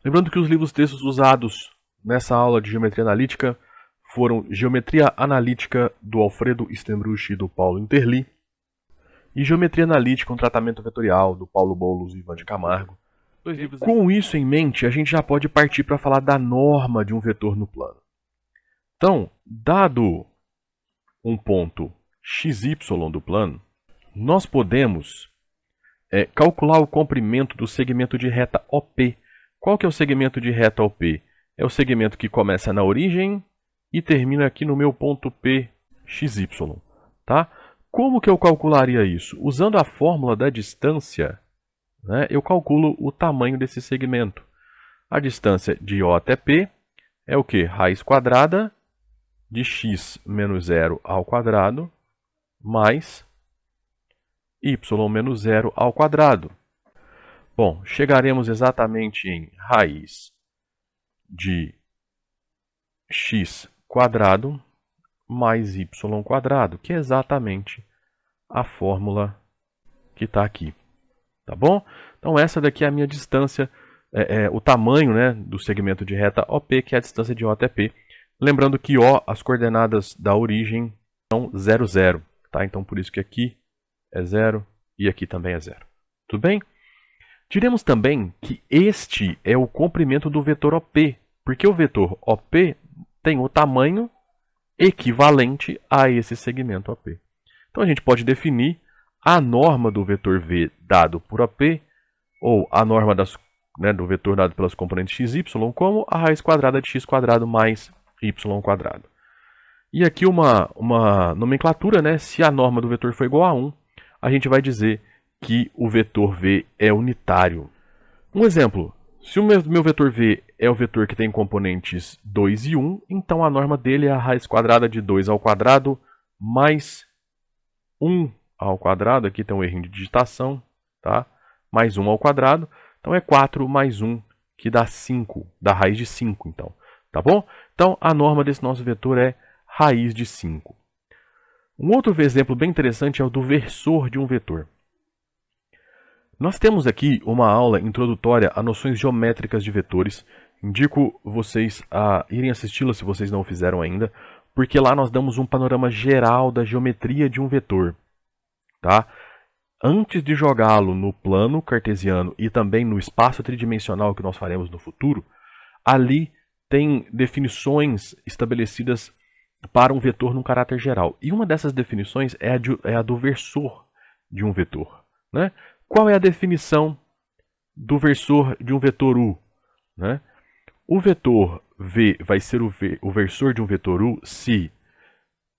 Lembrando que os livros textos usados nessa aula de Geometria Analítica foram Geometria Analítica do Alfredo Stembruch e do Paulo Interli e Geometria Analítica, um tratamento vetorial do Paulo Boulos e Ivan de Camargo. Com isso em mente, a gente já pode partir para falar da norma de um vetor no plano. Então, dado um ponto xy do plano, nós podemos calcular o comprimento do segmento de reta OP. Qual que é o segmento de reta OP? É o segmento que começa na origem e termina aqui no meu ponto P xy. Tá? Como que eu calcularia isso? Usando a fórmula da distância, né, eu calculo o tamanho desse segmento. A distância de O até P é o que? Raiz quadrada de x menos 0 ao quadrado mais y menos 0 ao quadrado. Bom, chegaremos exatamente em raiz de x quadrado mais y quadrado, que é exatamente a fórmula que está aqui. Tá bom? Então essa daqui é a minha distância, o tamanho, né, do segmento de reta OP, que é a distância de O até P. Lembrando que O, as coordenadas da origem são 0, 0. Tá? Então por isso que aqui é 0 e aqui também é 0. Tudo bem? Diremos também que este é o comprimento do vetor OP, porque o vetor OP tem o tamanho equivalente a esse segmento OP. Então a gente pode definir a norma do vetor V dado por OP, ou a norma do vetor dado pelas componentes x e y, como a raiz quadrada de x quadrado mais y quadrado. E aqui uma nomenclatura, né? Se a norma do vetor for igual a 1, a gente vai dizer que o vetor V é unitário. Um exemplo, se o meu vetor V é o vetor que tem componentes 2 e 1, então a norma dele é a raiz quadrada de 2 ao quadrado mais 1 ao quadrado, aqui tem um errinho de digitação, tá? Mais 1 ao quadrado, então é 4 mais 1, que dá 5, dá raiz de 5, então. Tá bom? Então a norma desse nosso vetor é raiz de 5. Um outro exemplo bem interessante é o do versor de um vetor. Nós temos aqui uma aula introdutória a noções geométricas de vetores. Indico vocês a irem assisti-la se vocês não o fizeram ainda, porque lá nós damos um panorama geral da geometria de um vetor. Tá? Antes de jogá-lo no plano cartesiano e também no espaço tridimensional que nós faremos no futuro, ali tem definições estabelecidas para um vetor num caráter geral. E uma dessas definições é a do versor de um vetor. Né? Qual é a definição do versor de um vetor U? Né? O vetor V vai ser o versor de um vetor U se,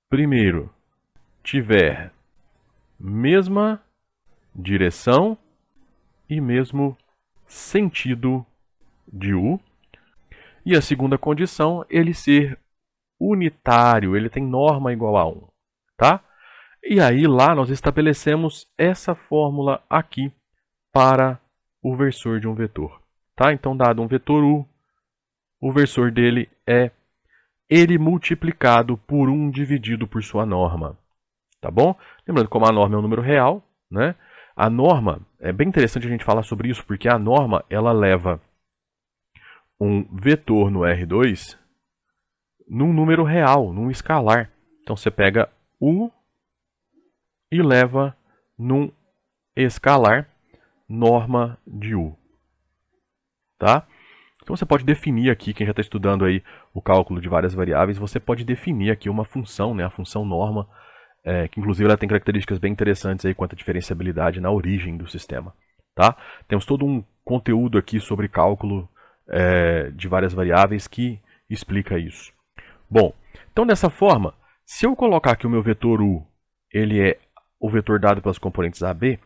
primeiro, tiver mesma direção e mesmo sentido de U. E a segunda condição, ele ser unitário, ele tem norma igual a 1. Tá? E aí lá nós estabelecemos essa fórmula aqui para o versor de um vetor. Tá? Então, dado um vetor U, o versor dele é ele multiplicado por 1 dividido por sua norma. Tá bom? Lembrando que como a norma é um número real, né? A norma, é bem interessante a gente falar sobre isso, porque a norma ela leva um vetor no R2 num número real, num escalar. Então você pega U e leva num escalar norma de U. Tá? Então você pode definir aqui, quem já está estudando aí o cálculo de várias variáveis, você pode definir aqui uma função, né, a função norma, que inclusive ela tem características bem interessantes aí quanto à diferenciabilidade na origem do sistema. Tá? Temos todo um conteúdo aqui sobre cálculo de várias variáveis que explica isso. Bom, então dessa forma, se eu colocar que o meu vetor U ele é o vetor dado pelas componentes AB,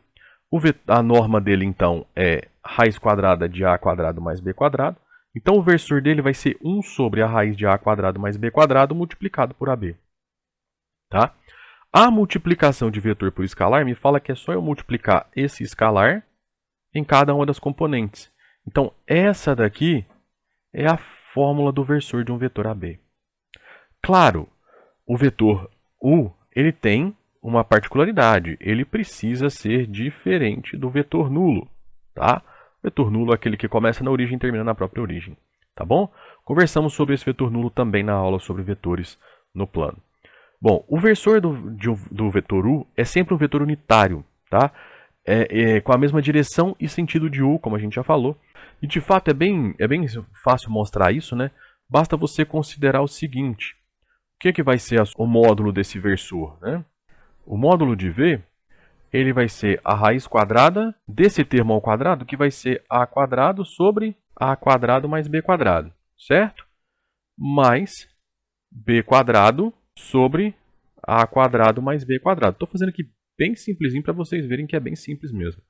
a norma dele então é raiz quadrada de A quadrado mais B quadrado. Então o versor dele vai ser 1 sobre a raiz de A quadrado mais B quadrado multiplicado por AB. Tá? A multiplicação de vetor por escalar me fala que é só eu multiplicar esse escalar em cada uma das componentes. Então essa daqui é a fórmula do versor de um vetor AB. Claro, o vetor U ele tem uma particularidade, ele precisa ser diferente do vetor nulo. Tá? Vetor nulo é aquele que começa na origem e termina na própria origem. Tá bom? Conversamos sobre esse vetor nulo também na aula sobre vetores no plano. Bom, o versor do vetor u é sempre um vetor unitário, tá? Com a mesma direção e sentido de u, como a gente já falou. E de fato é bem fácil mostrar isso, né? Basta você considerar o seguinte: o que vai ser o módulo desse versor, né? O módulo de v, ele vai ser a raiz quadrada desse termo ao quadrado, que vai ser a quadrado sobre a quadrado mais b quadrado, certo? Mais b quadrado sobre a quadrado mais b quadrado. Estou fazendo aqui bem simplesinho para vocês verem que é bem simples mesmo.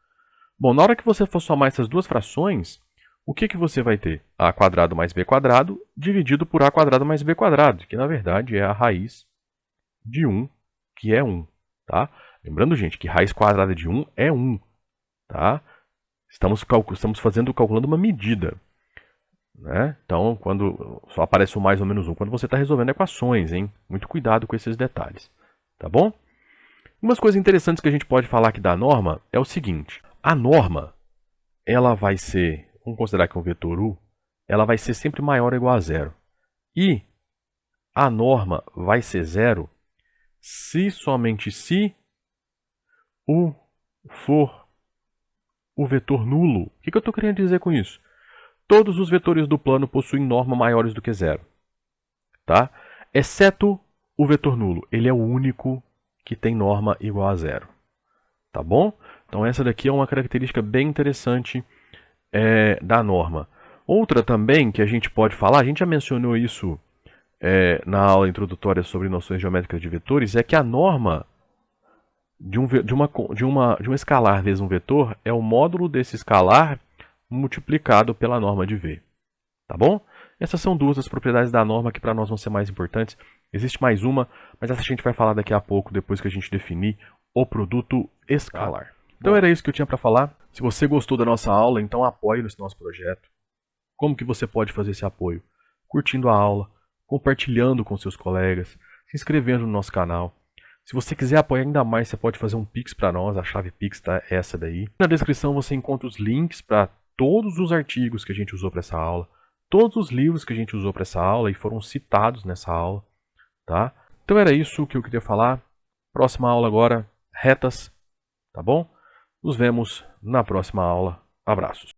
Bom, na hora que você for somar essas duas frações, o que você vai ter? A quadrado mais b quadrado dividido por a quadrado mais b quadrado, que na verdade é a raiz de 1, que é 1. Tá? Lembrando, gente, que raiz quadrada de 1 é 1. Tá? Estamos calculando uma medida. Né? Então, quando só aparece o mais ou menos 1, quando você está resolvendo equações, hein? Muito cuidado com esses detalhes. Tá bom? Umas coisas interessantes que a gente pode falar aqui da norma é o seguinte. A norma, ela vai ser, vamos considerar que é um vetor u, ela vai ser sempre maior ou igual a zero. E a norma vai ser zero se somente se u for o vetor nulo. O que eu estou querendo dizer com isso? Todos os vetores do plano possuem norma maiores do que zero. Tá? Exceto o vetor nulo. Ele é o único que tem norma igual a zero. Tá bom? Então essa daqui é uma característica bem interessante da norma. Outra também que a gente pode falar, a gente já mencionou isso na aula introdutória sobre noções geométricas de vetores, é que a norma de um escalar vezes um vetor é o módulo desse escalar multiplicado pela norma de V. Tá bom? Essas são duas das propriedades da norma que para nós vão ser mais importantes. Existe mais uma, mas essa a gente vai falar daqui a pouco, depois que a gente definir o produto escalar. Então era isso que eu tinha para falar. Se você gostou da nossa aula, então apoie esse nosso projeto. Como que você pode fazer esse apoio? Curtindo a aula, compartilhando com seus colegas, se inscrevendo no nosso canal. Se você quiser apoiar ainda mais, você pode fazer um Pix para nós, a chave Pix tá essa daí. Na descrição você encontra os links para todos os artigos que a gente usou para essa aula, todos os livros que a gente usou para essa aula e foram citados nessa aula. Tá? Então era isso que eu queria falar. Próxima aula agora, retas. Tá bom? Nos vemos na próxima aula. Abraços.